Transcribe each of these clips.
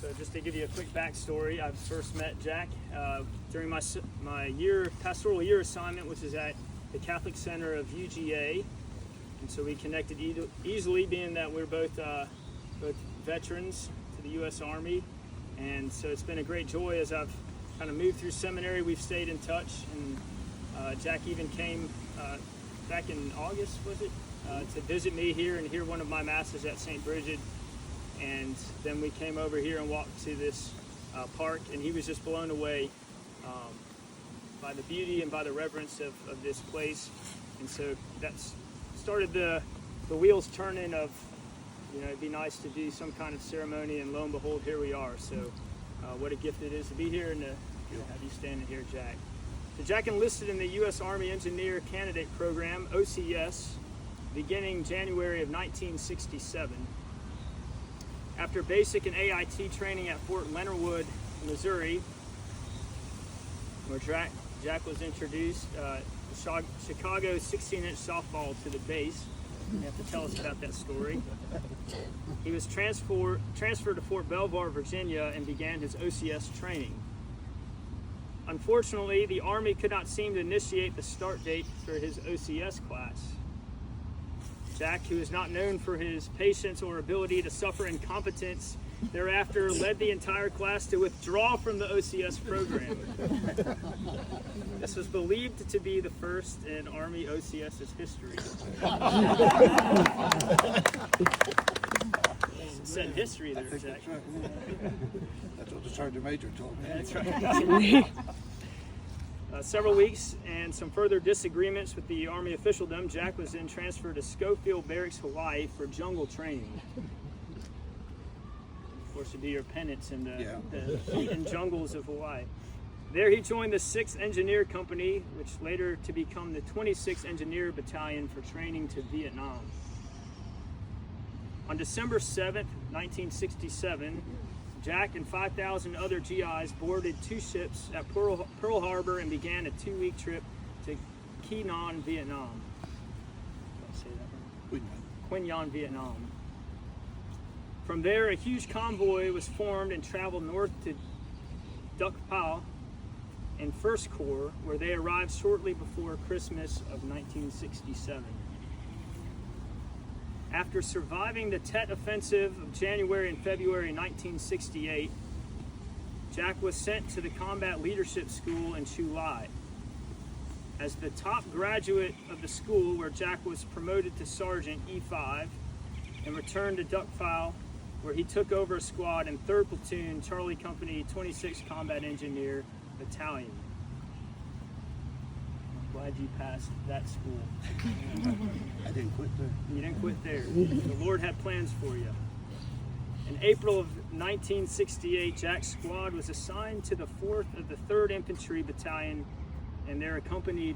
So just to give you a quick backstory, I first met Jack during my pastoral year assignment, which is at the Catholic Center of UGA. And so we connected easily, being that we're both veterans to the U.S. Army. And so it's been a great joy as I've kind of moved through seminary. We've stayed in touch, and Jack even came back in August, was it, to visit me here and hear one of my masses at St. Bridget. And then we came over here and walked to this park, and he was just blown away by the beauty and by the reverence of this place. And so that's started the wheels turning of, it'd be nice to do some kind of ceremony, and lo and behold, here we are. So what a gift it is to be here and to have you standing here, Jack. So Jack enlisted in the U.S. Army Engineer Candidate Program, OCS, beginning January of 1967. After basic and AIT training at Fort Leonard Wood, Missouri, where Jack was introduced, Chicago 16-inch softball to the base. You have to tell us about that story. He was transferred to Fort Belvoir, Virginia, and began his OCS training. Unfortunately, the Army could not seem to initiate the start date for his OCS class. Jack, who is not known for his patience or ability to suffer incompetence, thereafter led the entire class to withdraw from the OCS program. This was believed to be the first in Army OCS's history. Said history there, Jack. That's, right. That's what the sergeant major told me. That's right. Several weeks and some further disagreements with the Army officialdom, Jack was then transferred to Schofield Barracks, Hawaii for jungle training. Of course, to do your penance in the heat and jungles of Hawaii. There he joined the 6th Engineer Company, which later to become the 26th Engineer Battalion for training to Vietnam. On December 7th, 1967, Jack and 5,000 other GIs boarded 2 ships at Pearl Harbor and began a 2-week trip to Quy Nhon, Vietnam. Did I say that right? Quy Nhon, Vietnam. From there, a huge convoy was formed and traveled north to Duc Pau and First Corps, where they arrived shortly before Christmas of 1967. After surviving the Tet Offensive of January and February 1968, Jack was sent to the Combat Leadership School in Chu Lai. As the top graduate of the school, where Jack was promoted to Sergeant E5 and returned to Duc Pau, where he took over a squad in 3rd Platoon, Charlie Company, 26th Combat Engineer Battalion. Glad you passed that school. I didn't quit there. You didn't quit there. The Lord had plans for you. In April of 1968, Jack's squad was assigned to the 4th of the 3rd Infantry Battalion, and they accompanied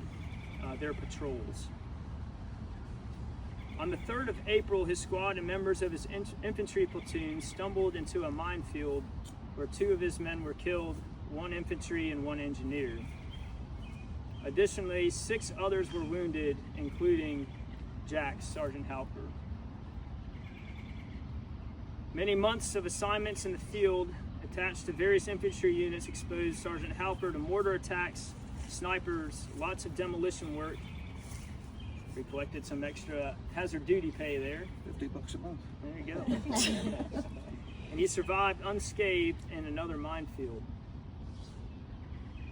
their patrols. On the 3rd of April, his squad and members of his infantry platoon stumbled into a minefield where 2 of his men were killed, 1 infantry and 1 engineer. Additionally, 6 others were wounded, including Jack's Sergeant Halper. Many months of assignments in the field attached to various infantry units exposed Sergeant Halper to mortar attacks, snipers, lots of demolition work. We collected some extra hazard duty pay there. $50 a month. There you go. And he survived unscathed in another minefield.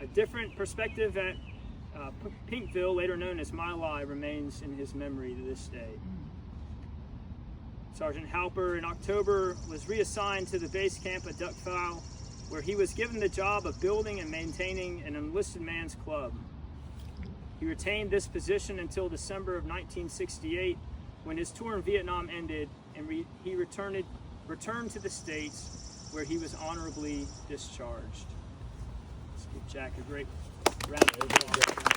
A different perspective at Pinkville, later known as My Lai, remains in his memory to this day. Sergeant Halper in October was reassigned to the base camp at Duc Pau, where he was given the job of building and maintaining an enlisted man's club. He retained this position until December of 1968, when his tour in Vietnam ended, and he returned to the States, where he was honorably discharged. Let's give Jack a great round of applause.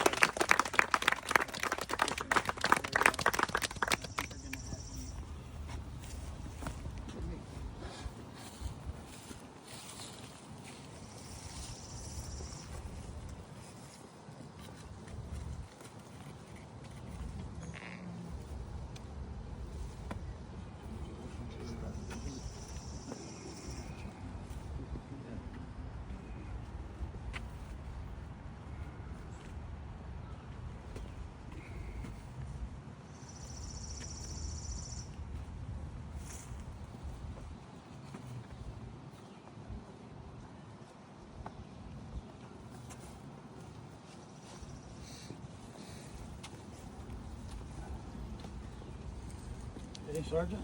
Okay, Sergeant.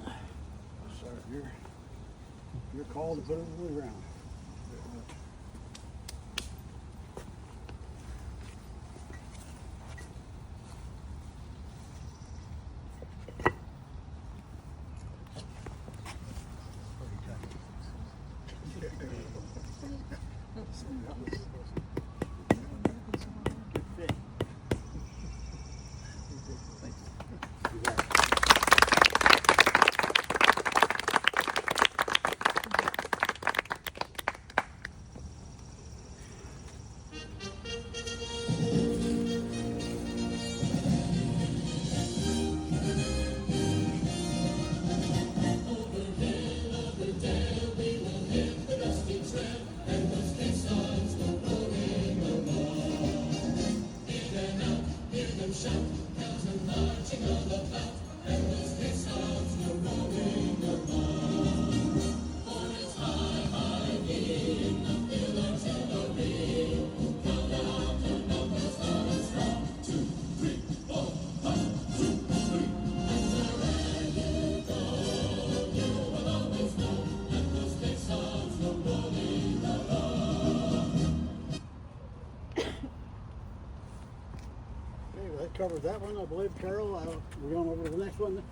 Sir, your call to put it on the ground. Okay, well, that covers that one, I believe, Carol. We're going over to the next one.